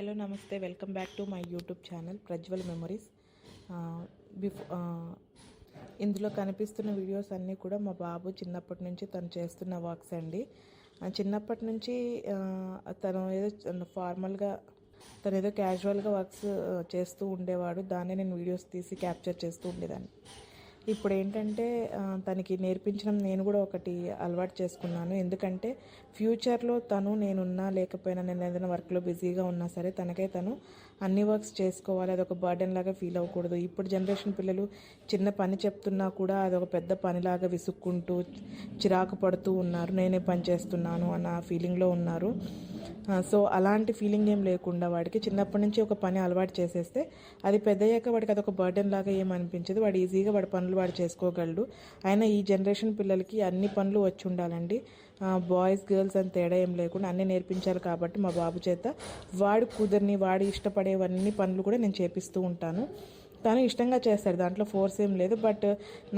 Hello నమస్తే, welcome back to my YouTube channel Prajwal memories. ఇందులో కనిపిస్తున్న వీడియోస్ అన్నీ కూడా మా బాబు చిన్నప్పటి నుంచి తను చేస్తున్న వర్క్స్ అండి. చిన్నప్పటి నుంచి తను ఏదో ఫార్మల్గా తను ఏదో క్యాజువల్గా వర్క్స్ చేస్తూ ఉండేవాడు. దాన్ని నేను వీడియోస్ తీసి క్యాప్చర్ చేస్తూ ఉండేదాన్ని. ఇప్పుడు ఏంటంటే తనకి నేర్పించడం నేను కూడా ఒకటి అలవాటు చేసుకున్నాను. ఎందుకంటే ఫ్యూచర్లో తను నేనున్నా లేకపోయినా, నేను ఏదైనా వర్క్లో బిజీగా ఉన్నా సరే తనకై తను అన్ని వర్క్స్ చేసుకోవాలి. అదొక బర్డెన్ లాగా ఫీల్ అవ్వకూడదు. ఇప్పుడు జనరేషన్ పిల్లలు చిన్న పని చెప్తున్నా కూడా అదొక పెద్ద పనిలాగా విసుక్కుంటూ చిరాకు పడుతూ ఉన్నారు. నేనే పని చేస్తున్నాను అన్న ఫీలింగ్లో ఉన్నారు. సో అలాంటి ఫీలింగ్ ఏం లేకుండా వాడికి చిన్నప్పటి నుంచి ఒక పని అలవాటు చేసేస్తే అది పెద్దయ్యాక వాడికి అదొక బర్డెన్ లాగా ఏమనిపించదు. వాడు ఈజీగా వాడి పనులు వాడు చేసుకోగలడు. అయినా ఈ జనరేషన్ పిల్లలకి అన్ని పనులు వచ్చి ఉండాలండి. బాయ్స్ గర్ల్స్ అని తేడా ఏం లేకుండా అన్నీ నేర్పించాలి. కాబట్టి మా బాబు చేత వాడు కుదిరిని వాడు ఇష్టపడేవన్నీ పనులు కూడా నేను చేపిస్తూ ఉంటాను. తను ఇష్టంగా చేస్తాడు, దాంట్లో ఫోర్స్ ఏం లేదు. బట్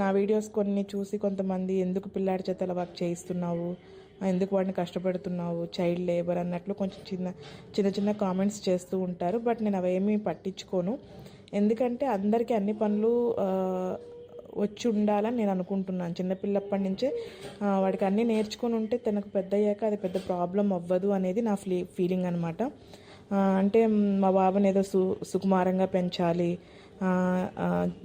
నా వీడియోస్ కొన్ని చూసి కొంతమంది ఎందుకు పిల్లాడి చేత అలా వర్క్ చేయిస్తున్నావు, ఎందుకు వాడిని కష్టపెడుతున్నావు, చైల్డ్ లేబర్ అన్నట్లు కొంచెం చిన్న చిన్న కామెంట్స్ చేస్తూ ఉంటారు. బట్ నేను అవేమీ పట్టించుకోను. ఎందుకంటే అందరికీ అన్ని పనులు వచ్చి ఉండాలని నేను అనుకుంటున్నాను. చిన్నపిల్లప్పటి నుంచే వాడికి అన్నీ నేర్చుకొని ఉంటే తనకు పెద్ద అయ్యాక అది పెద్ద ప్రాబ్లం అవ్వదు అనేది నా ఫీలింగ్ అనమాట. అంటే మా బాబుని ఏదో సుకుమారంగా పెంచాలి,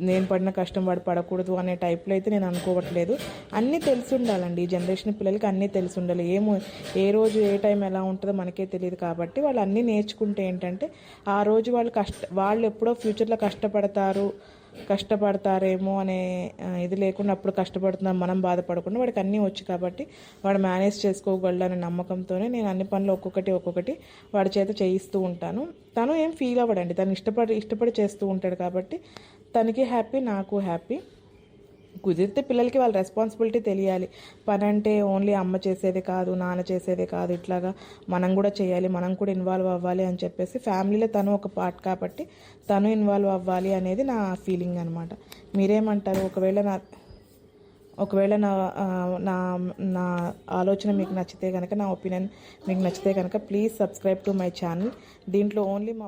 నేను పడిన కష్టం వాడు పడకూడదు అనే టైప్లో అయితే నేను అనుకోవట్లేదు. అన్నీ తెలిసి ఉండాలండి. ఈ జనరేషన్ పిల్లలకి అన్నీ తెలిసి ఉండాలి. ఏ రోజు ఏ టైం ఎలా ఉంటుందో మనకే తెలియదు. కాబట్టి వాళ్ళు అన్నీ నేర్చుకుంటే ఏంటంటే ఆ రోజు వాళ్ళు ఎప్పుడో ఫ్యూచర్లో కష్టపడతారేమో అనే ఇది లేకుండా అప్పుడు కష్టపడుతున్నాం మనం బాధపడకుండా వాడికి అన్నీ వచ్చు కాబట్టి వాడు మేనేజ్ చేసుకోగలడు అనే నమ్మకంతోనే నేను అన్ని పనులు ఒక్కొక్కటి వాడి చేత చేయిస్తూ ఉంటాను. తను ఏం ఫీల్ అవ్వడండి, తను ఇష్టపడి చేస్తూ ఉంటాడు కాబట్టి తనకి హ్యాపీ, నాకు హ్యాపీ. కుదిరితే పిల్లలకి వాళ్ళ రెస్పాన్సిబిలిటీ తెలియాలి. పని అంటే ఓన్లీ అమ్మ చేసేదే కాదు, నాన్న చేసేదే కాదు, ఇట్లాగా మనం కూడా చేయాలి, మనం కూడా ఇన్వాల్వ్ అవ్వాలి అని చెప్పేసి ఫ్యామిలీలో తను ఒక పార్ట్ కాబట్టి తను ఇన్వాల్వ్ అవ్వాలి అనేది నా ఫీలింగ్ అనమాట. మీరేమంటారు? ఒకవేళ నా ఆలోచన మీకు నచ్చితే కనుక, నా ఒపీనియన్ మీకు నచ్చితే కనుక please subscribe to my channel. దీంట్లో ఓన్లీ మా